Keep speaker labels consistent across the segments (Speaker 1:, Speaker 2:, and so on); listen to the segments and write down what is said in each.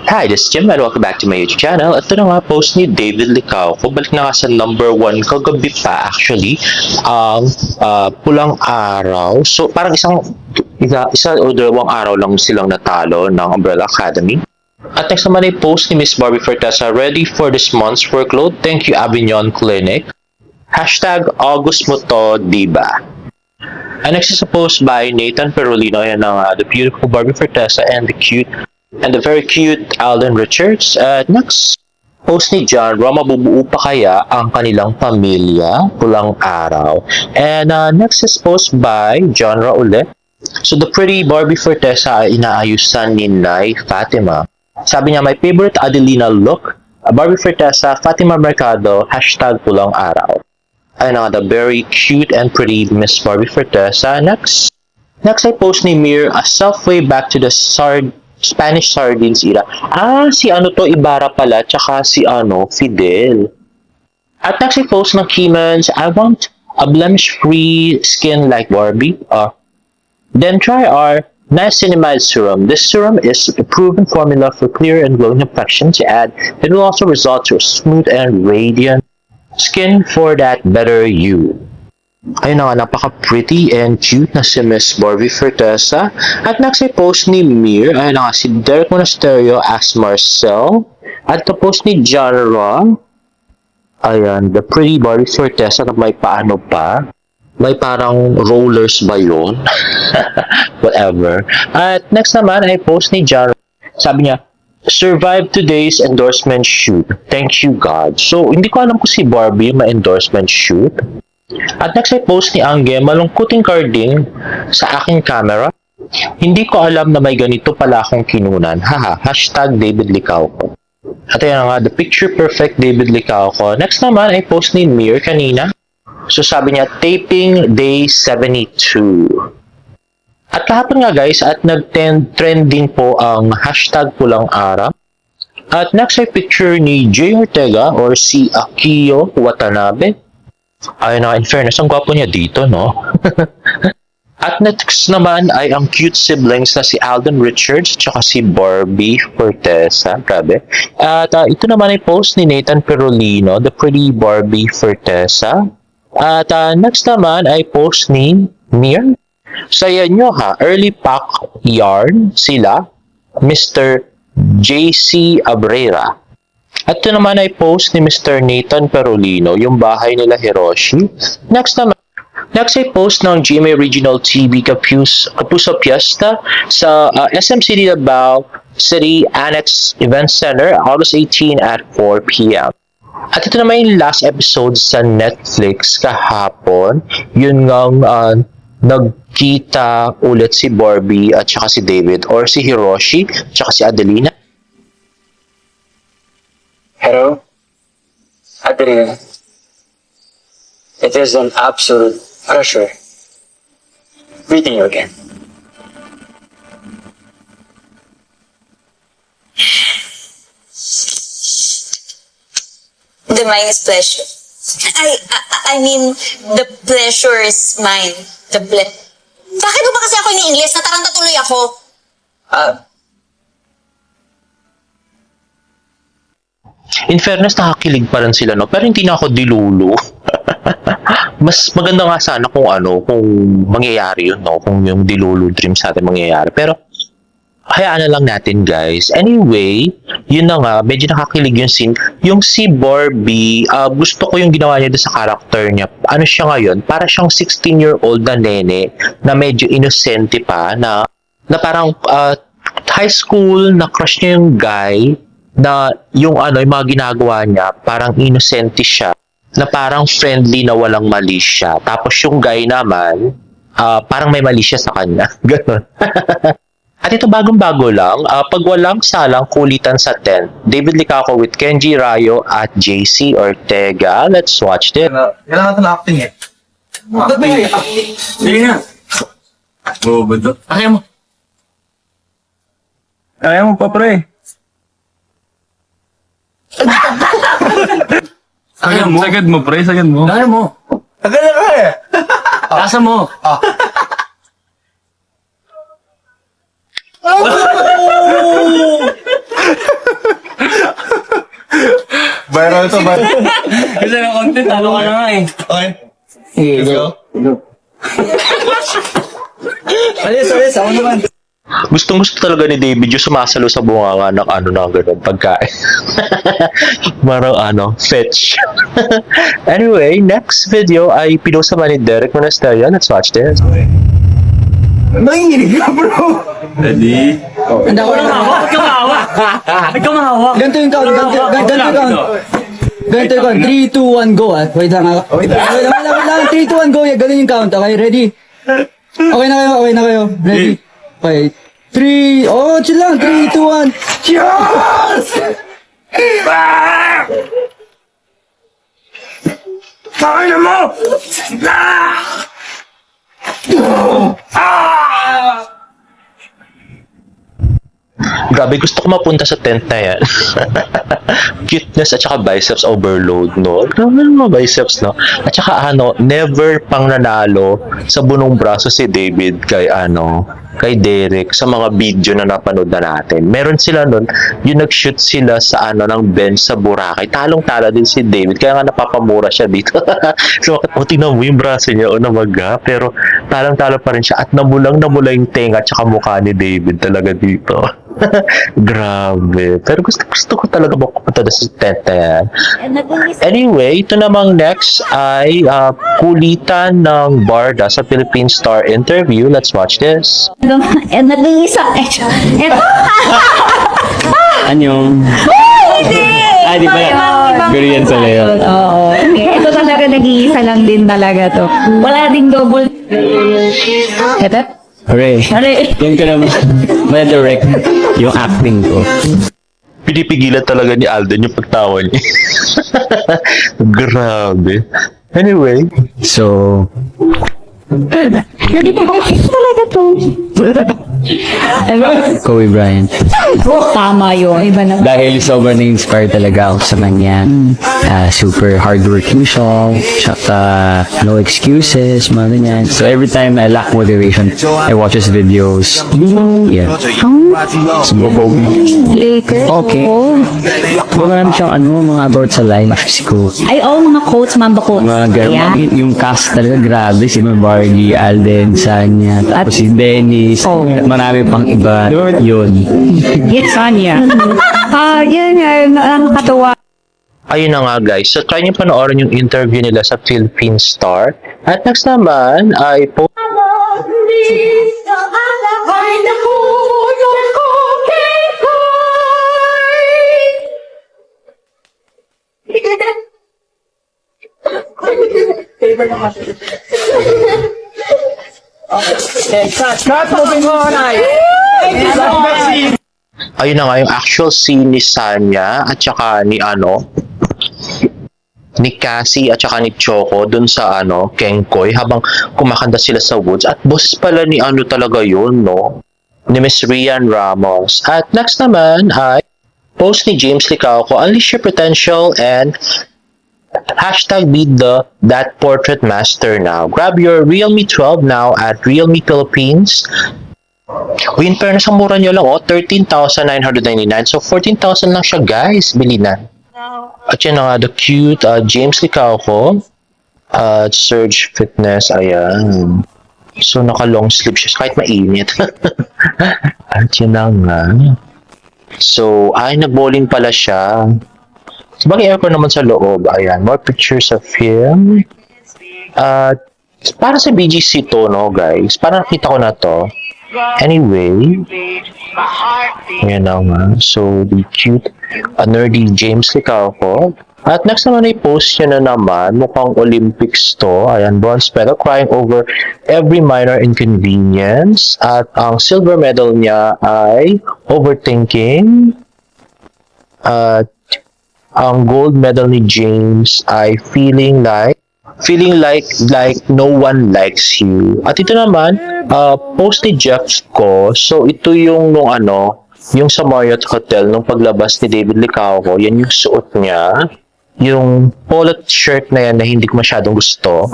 Speaker 1: Hi, this is Jim and welcome back to my YouTube channel. Ito na nga post ni David Licauco. Balik na nga sa number 1 kagabi pa actually. Ang pulang araw. So parang isa o dalawang araw lang silang natalo ng Umbrella Academy. At next naman ay post ni Miss Barbie Fortesa, ready for this month's workload. Thank you Avignon Clinic. Hashtag August mo to, diba? And next is a post by Nathan Perolino. Yan ang the beautiful Barbie Fortesa and the very cute Alden Richards. Next, post ni John, mabubuo pa kaya ang kanilang pamilya? Pulang araw. And next is post by John ulit. So the pretty Barbie Fortesa ay inaayusan ni Nay Fatima. Sabi niya, my favorite Adelina look, Barbie Fortesa, Fatima Mercado, hashtag pulang araw. Ayun nga, the very cute and pretty Miss Barbie Fortesa. Next ay post ni Mir, a self-way back to the Spanish sardines era. Si Ibarra pala, tsaka si Fidel. At next ay post ng Keemans, I want a blemish-free skin like Barbie. Then try our niacinamide serum. This serum is a proven formula for clear and glowing complexions. It will also result to a smooth and radiant skin for that better you. Ayun na nga, napaka-pretty and cute na si Miss Barbie Fortesa. At next ay post ni Mir, ayun na nga, si Derek Monasterio as Marcel. At the post ni Janra, ayan, the pretty Barbie Fortesa na may paano pa. May parang rollers ba yun? Whatever. At next naman ay post ni Janra. Sabi niya, survive today's endorsement shoot. Thank you, God. So, hindi ko alam kung si Barbie may endorsement shoot. At next ay post ni Angge, malungkuting carding sa aking camera. Hindi ko alam na may ganito pala akong kinunan. Haha, hashtag David Licauco. At yan nga, the picture perfect David Licauco. Next naman ay post ni Mir kanina. So, sabi niya, taping day 72. At kahapon nga guys, at nag-trending po ang hashtag pulang araw. At next ay picture ni Jay Ortega or si Akio Watanabe. Ayun na, in fairness, ang gwapo niya dito, no? At next naman ay ang cute siblings na si Alden Richards at si Barbie Fortesa. Grabe. At ito naman ay post ni Nathan Perolino, the pretty Barbie Fortesa. At next naman ay post ni Mir. Saya nyo ha, early pack yarn sila, Mr. JC Abrera. At ito naman ay post ni Mr. Nathan Perolino, yung bahay nila Hiroshi. Next ay post ng GMA Regional TV Kapuso Fiesta sa SM City Davao City Annex Event Center, August 18 at 4 p.m. At ito naman yung last episode sa Netflix kahapon. Yun ngang nagkita ulit si Barbie at saka si David or si Hiroshi at saka si Adelina.
Speaker 2: Hello, Adelina. It is an absolute pleasure meeting you again.
Speaker 3: The mine is pleasure. I mean, the pleasure is mine. Bakit mo ba kasi ako ini-English? Nataranta tuloy ako.
Speaker 1: In fairness, nakakilig pa rin sila, no? Pero hindi na ako dilulu. Mas maganda nga sana kung mangyayari yun, no? Kung yung dilulu dreams natin mangyayari. Pero, hayaan na lang natin, guys. Anyway, yun na nga, medyo nakakilig yung scene. Yung si Barbie, gusto ko yung ginawa niya sa character niya. Ano siya ngayon? Para siyang 16-year-old na nene na medyo inosente pa, na parang high school, na crush niya yung guy, na yung yung mga ginagawa niya, parang inosente siya, na parang friendly na walang mali siya. Tapos yung guy naman, parang may mali siya sa kanya. Ganon. At ito bagong-bago lang, pag walang salang kulitan sa 10, David Licauco with Kenji Rayo at JC Ortega. Let's watch this.
Speaker 4: Kailangan ito na acting eh. Ba't ba yung acting? Sige nga. Oo, ba ito? Kaya mo. Kaya mo pa, pre. Sagad mo, pre. Sagad mo. Kaya mo. Sagad na kaya. Kasa mo.
Speaker 5: Viral to, viral.
Speaker 4: Kasi ng content, ano ka na nga eh.
Speaker 5: Okay. Let's go.
Speaker 2: Alis, ako naman.
Speaker 1: Gustong-gusto talaga ni David yung sumasalo sa bunganga ng ano na gano'n, pagkain. Parang fetch. Anyway, next video ay pinost naman ni Derek Monasterio. Let's watch this.
Speaker 5: Nanginginig ka, bro.
Speaker 4: Ready?
Speaker 2: Handa ko na.
Speaker 4: Ba't ka mahawa? Ba't ka mahawa?
Speaker 2: Ganito yung count. Ganito yung count. Ganito yung count. 3, 2, 1, go. Wait lang. Wait lang. 3, 2, 1, go. Ganun yung count. Okay, ready? Okay na kayo. Ready? Okay. 3, chill lang. 3, 2, 1.
Speaker 5: Yes! Sakay na mo!
Speaker 1: Grabe, gusto ko mapunta sa tent na yan. Cuteness at saka biceps overload, no? Grabe yung mga biceps, no? At saka never pang nanalo sa bunong braso si David kay Derek sa mga video na napanood na natin. Meron sila nun, yung nag-shoot sila sa ng bench sa Boracay. Talong-tala din si David, kaya nga napapamura siya dito. So, tingnan mo yung braso niya, namaga, pero talong-tala pa rin siya at namula yung tenga at saka mukha ni David talaga dito. Grabe. Pero gusto ko talaga mapunta sa tent na yan. Anyway, ito namang next ay kulitan ng Barda sa Philippine Star interview. Let's watch this.
Speaker 3: Nag-iisa. Ito.
Speaker 4: Anyong?
Speaker 3: Hindi.
Speaker 4: Di ba? Pero yan sa Leo.
Speaker 6: Oo. Ito talaga nag-iisa lang din talaga to. Wala ding double. Ito?
Speaker 4: Hooray. Yan ko naman. Ma-direct yung acting ko.
Speaker 1: Pinipigilan talaga ni Alden yung pagtawa niya. Grabe. Anyway,
Speaker 4: So,
Speaker 6: Hindi pa ako talaga to.
Speaker 4: Kobe Bryant.
Speaker 6: Tama yun. Iba na.
Speaker 4: Dahil sobrang na-inspire talaga ako sa kanya. Super hardworking siya. Tsaka no excuses, mga ganyan. So every time I lack motivation, I watch his videos. Yeah. So,
Speaker 6: Laker.
Speaker 4: okay. Marami siyang mga about sa life. Ko.
Speaker 6: Ay, mga quotes, mamba quotes.
Speaker 4: Mga ganun.
Speaker 6: Yeah.
Speaker 4: Yung cast talaga grabe. Si Barney, Alden, Sanya, tapos si Dennis. Marami pang iba. Yun.
Speaker 6: Yes, Sonia. Yun ang katuwa.
Speaker 1: ayun na nga guys. So try nyo panoorin yung interview nila sa Philippine Star. At next naman ay ayun na nga yung actual scene ni Sanya at saka ni Cassie at saka ni Choco dun sa Kengkoy habang kumakanta sila sa woods at boss pala ni talaga yun, no? Ni Miss Rian Ramos. At next naman ay post ni James Licauco, unleash your potential and hashtag be that portrait master now. Grab your Realme 12 now at Realme Philippines. Uy, in fairness, ang mura nyo lang, 13,999. So, 14,000 lang siya, guys. Bili na. At yan na nga, the cute James Licauco. Surge Fitness, ayan. So, naka-long sleeve siya, kahit mainit. At yan na nga. So, nag-bowling pala siya. Sabagay aircon naman sa loob. Ayan, more pictures of him. Para sa BGC to, no, guys? Para nakita ko na to. Anyway, ayan na nga. So, the cute, nerdy James Licauco. At next naman ay post niya na naman. Mukhang Olympics to. Ayan, bronze medal, crying over every minor inconvenience. At ang silver medal niya ay overthinking. At ang gold medal ni James ay feeling like no one likes you. At ito naman, post ni Jeff ko. So, ito yung yung sa Marriott Hotel, nung paglabas ni David Licauco, yan yung suot niya. Yung polo shirt na yan na hindi ko masyadong gusto.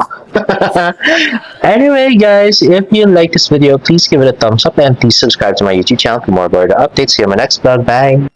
Speaker 1: Anyway, guys, if you like this video, please give it a thumbs up and please subscribe to my YouTube channel for more Barda updates. See you in my next vlog. Bye!